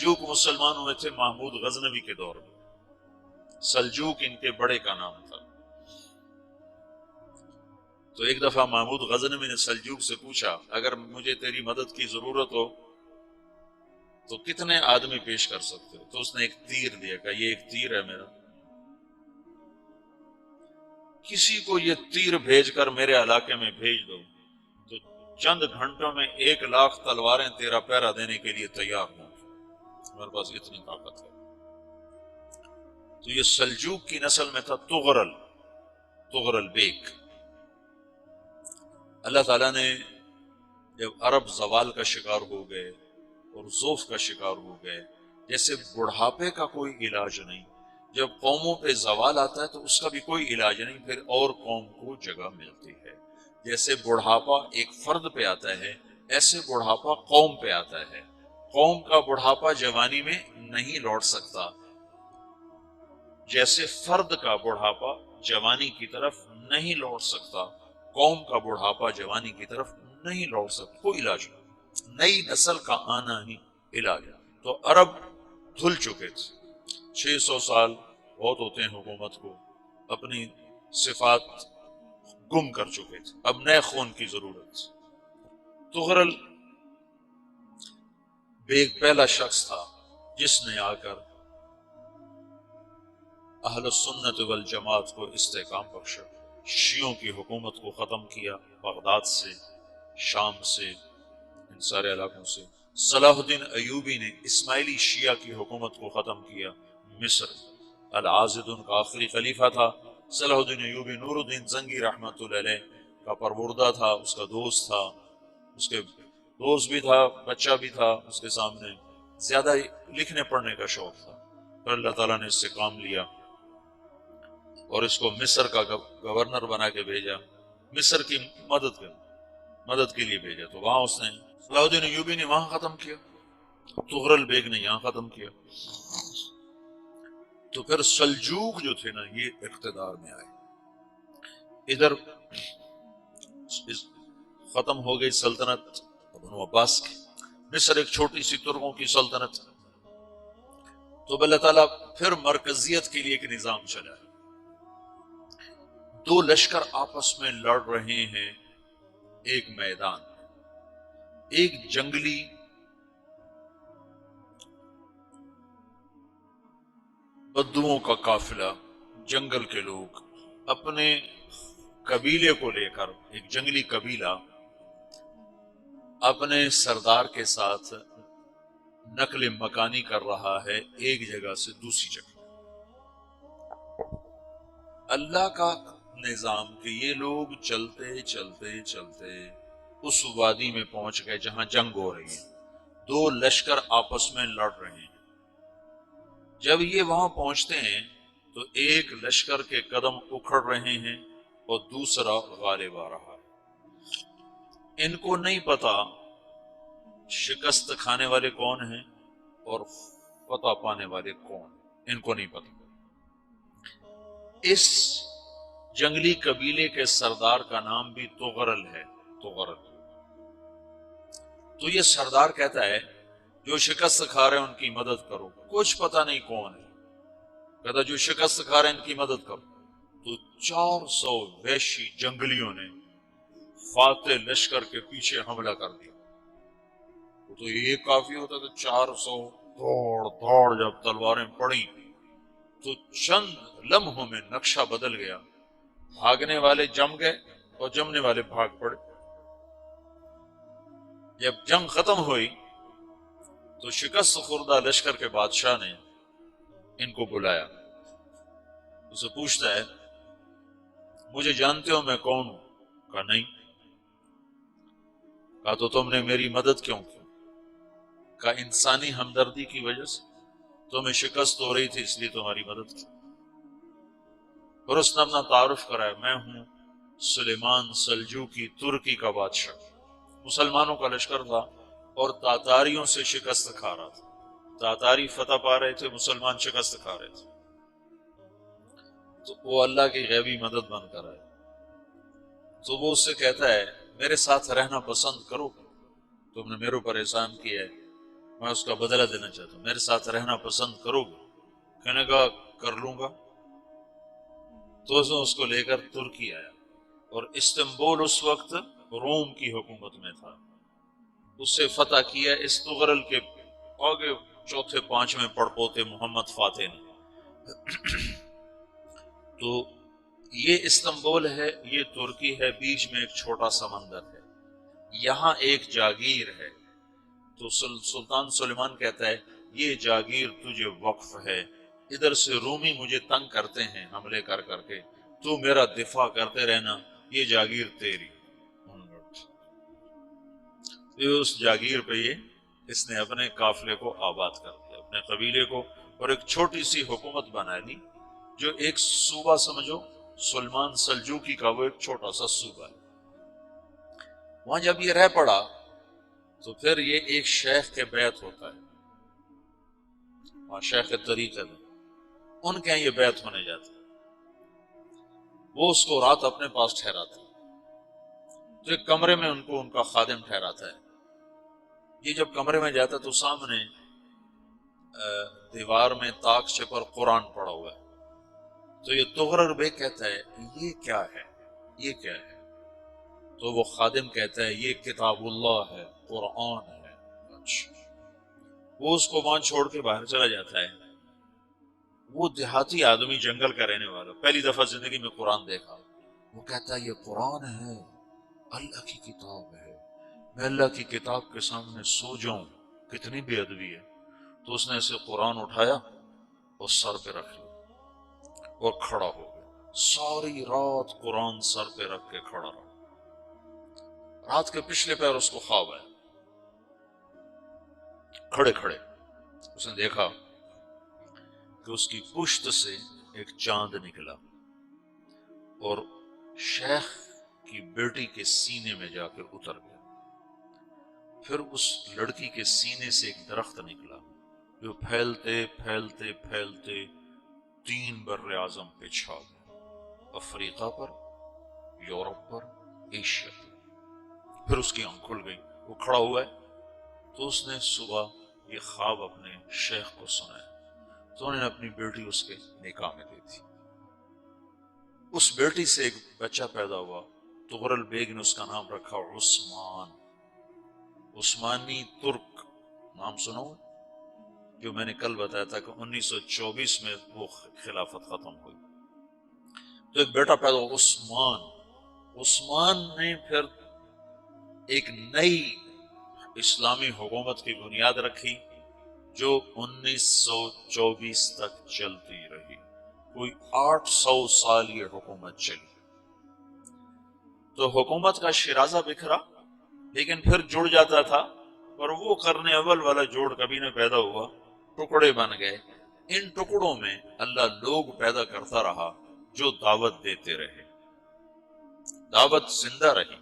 سلجوق مسلمان ہوئے تھے محمود غزنوی کے دور میں. سلجوق ان کے بڑے کا نام تھا. تو ایک دفعہ محمود غزنوی نے سلجوق سے پوچھا اگر مجھے تیری مدد کی ضرورت ہو تو کتنے آدمی پیش کر سکتے ہو؟ تو اس نے ایک تیر دیا، کہا یہ ایک تیر ہے میرا، کسی کو یہ تیر بھیج کر میرے علاقے میں بھیج دو تو چند گھنٹوں میں 1,00,000 تلواریں تیرا پیرا دینے کے لیے تیار ہوں. میرے پاس اتنی طاقت ہے. تو یہ سلجوق کی نسل میں تھا تغرل بیگ. اللہ تعالیٰ نے جب عرب زوال کا شکار ہو گئے اور ضعف کا شکار ہو گئے، جیسے بڑھاپے کا کوئی علاج نہیں، جب قوموں پہ زوال آتا ہے تو اس کا بھی کوئی علاج نہیں، پھر اور قوم کو جگہ ملتی ہے. جیسے بڑھاپا ایک فرد پہ آتا ہے ایسے بڑھاپا قوم پہ آتا ہے. قوم کا بڑھاپا جوانی میں نہیں لوٹ سکتا، جیسے فرد کا بڑھاپا جوانی کی طرف نہیں لوٹ سکتا، قوم کا بڑھاپا جوانی کی طرف نہیں لوٹ سکتا. کوئی علاج نہیں، نئی نسل کا آنا ہی علاج. تو عرب دھل چکے تھے، 600 سال بہت ہوتے ہیں حکومت کو، اپنی صفات گم کر چکے تھے، اب نئے خون کی ضرورت تھی. تغرل بیگ پہلا شخص تھا جس نے آ کر اہل السنت والجماعت کو استحکام بخشا، شیعوں کی حکومت کو ختم کیا، بغداد سے، شام سے، ان سارے علاقوں سے. صلاح الدین ایوبی نے اسماعیلی شیعہ کی حکومت کو ختم کیا. مصر العازد ان کا آخری خلیفہ تھا. صلاح الدین ایوبی نور الدین زنگی رحمۃ اللہ علیہ کا پروردہ تھا، اس کا دوست تھا، اس کے دوست بھی تھا، بچہ بھی تھا اس کے سامنے. زیادہ لکھنے پڑھنے کا شوق تھا، پھر اللہ تعالیٰ نے اس سے کام لیا اور اس کو مصر کا گورنر بنا کے بھیجا، مصر کی مدد کے لیے بھیجا. تو وہاں اس نے صلاح الدین ایوبی نے وہاں ختم کیا، تغرل بیگ نے یہاں ختم کیا. تو پھر سلجوق جو تھے نا یہ اقتدار میں آئے. ادھر ختم ہو گئی سلطنت بنو عباس کی، مصر ایک چھوٹی سی ترکوں کی سلطنت. تو اللہ تعالیٰ پھر مرکزیت کے لیے ایک نظام چلا. 2 لشکر آپس میں لڑ رہے ہیں ایک میدان. ایک جنگلی بدوؤں کا قافلہ، جنگل کے لوگ اپنے قبیلے کو لے کر، ایک جنگلی قبیلہ اپنے سردار کے ساتھ نقل مکانی کر رہا ہے ایک جگہ سے دوسری جگہ. اللہ کا نظام کہ یہ لوگ چلتے چلتے چلتے اس وادی میں پہنچ گئے جہاں جنگ ہو رہی ہے. 2 لشکر آپس میں لڑ رہے ہیں. جب یہ وہاں پہنچتے ہیں تو ایک لشکر کے قدم اکھڑ رہے ہیں اور دوسرا غالب آ رہا ہے. ان کو نہیں پتا شکست کھانے والے کون ہیں اور فتح پانے والے کون ہیں، ان کو نہیں پتا. اس جنگلی قبیلے کے سردار کا نام بھی تغرل ہے. تغرل. تو یہ سردار کہتا ہے جو شکست کھا رہے ہیں ان کی مدد کرو. کچھ پتہ نہیں کون ہے، کہتا جو شکست کھا رہے ہیں ان کی مدد کرو. تو 400 وحشی جنگلیوں نے فاتح لشکر کے پیچھے حملہ کر دیا. تو یہ کافی ہوتا تو 400 دوڑ جب تلواریں پڑی تو چند لمحوں میں نقشہ بدل گیا. بھاگنے والے جم گئے اور جمنے والے بھاگ پڑے. جب جنگ ختم ہوئی تو شکست خوردہ لشکر کے بادشاہ نے ان کو بلایا. اسے پوچھتا ہے مجھے جانتے ہو میں کون ہوں؟ کہا نہیں. کہا تو تم نے میری مدد کیوں کی؟ کہا انسانی ہمدردی کی وجہ سے، تمہیں شکست ہو رہی تھی اس لیے تمہاری مدد کی. اور اس نے اپنا تعارف کرایا، میں ہوں سلیمان سلجوقی ترکی کا بادشاہ. مسلمانوں کا لشکر تھا اور تاتاریوں سے شکست کھا رہا تھا. تاتاری فتح پا رہے تھے، مسلمان شکست کھا رہے تھے. تو وہ اللہ کی غیبی مدد بن کر آئے. تو وہ اس سے کہتا ہے میرے ساتھ رہنا پسند کرو، تم نے میرے اوپر احسان کیا ہے. میں اس کا بدلہ دینا چاہتا ہوں، میرے ساتھ رہنا پسند کرو گے؟ کہنے کا کر لوں گا۔ تو اس کو لے کر ترکی آیا، اور استنبول اس وقت روم کی حکومت میں تھا، اس سے فتح کیا اس تغرل کے آگے چوتھے پانچویں پڑپوتے محمد فاتح نے۔ تو یہ استنبول ہے، یہ ترکی ہے، بیچ میں ایک چھوٹا سمندر ہے، یہاں ایک جاگیر ہے۔ تو سلطان سلیمان کہتا ہے یہ جاگیر تجھے وقف ہے، ادھر سے رومی مجھے تنگ کرتے ہیں حملے کر کر کے، تو میرا دفاع کرتے رہنا، یہ جاگیر تیری۔ اس جاگیر پہ اس نے اپنے قافلے کو آباد کر دیا، اپنے قبیلے کو، اور ایک چھوٹی سی حکومت بنا لی، جو ایک صوبہ سمجھو، سلمان سلجوقی کا وہ ایک چھوٹا سا صوبہ ہے۔ وہاں جب یہ رہ پڑا تو پھر یہ ایک شیخ کے بیعت ہوتا ہے، وہاں شیخ طریقت ہے، ان کے یہاں یہ بیعت ہونے جاتا ہے، وہ اس کو رات اپنے پاس ٹھہراتا ہے، تو ایک کمرے میں ان کو ان کا خادم ٹھہراتا ہے۔ یہ جب کمرے میں جاتا ہے تو سامنے دیوار میں تاکچے پر قرآن پڑا ہوا ہے، تو یہ تغرر بیگ کہتا ہے یہ کیا ہے، یہ کیا ہے؟ تو وہ خادم کہتا ہے یہ کتاب اللہ ہے، قرآن ہے۔ اچھا، وہ اس کو وہاں چھوڑ کے باہر چلا جاتا ہے۔ وہ دیہاتی آدمی، جنگل کا رہنے والا، پہلی دفعہ زندگی میں قرآن دیکھا، وہ کہتا ہے یہ قرآن ہے، اللہ کی کتاب ہے، میں اللہ کی کتاب کے سامنے سو جاؤں، کتنی بے ادبی ہے۔ تو اس نے اسے قرآن اٹھایا اور سر پہ رکھ لیا اور کھڑا ہو گیا، ساری رات قرآن سر پہ رکھ کے کھڑا رہا۔ رات کے پچھلے پہر اس کو خواب آیا، کھڑے کھڑے اس نے دیکھا کہ اس کی پشت سے ایک چاند نکلا اور شیخ کی بیٹی کے سینے میں جا کے اتر گیا۔ پھر اس لڑکی کے سینے سے ایک درخت نکلا جو پھیلتے پھیلتے پھیلتے 3 بر اعظم پہ چھا گیا، افریقہ پر، یورپ پر، ایشیا پر۔ پھر اس کی آنکھ کھل گئی، وہ کھڑا ہوا ہے، تو اس نے صبح یہ خواب اپنے شیخ کو سنایا، تو انہوں نے اپنی بیٹی اس کے نکاح میں دی تھی۔ اس بیٹی سے ایک بچہ پیدا ہوا، تغرل بیگ نے اس کا نام رکھا عثمان، عثمانی ترک نام سنو، جو میں نے کل بتایا تھا کہ 1924 میں وہ خلافت ختم ہوئی۔ تو ایک بیٹا پیدا ہوا عثمان۔ عثمان نے پھر ایک نئی اسلامی حکومت کی بنیاد رکھی جو 1924 تک چلتی رہی، کوئی 800 سال یہ حکومت چلی۔ تو حکومت کا شیرازہ بکھرا، لیکن پھر جڑ جاتا تھا، اور وہ قرن اول والا جوڑ کبھی نہ پیدا ہوا، ٹکڑے بن گئے۔ ان ٹکڑوں میں اللہ لوگ پیدا کرتا رہا جو دعوت دیتے رہے، دعوت زندہ رہی۔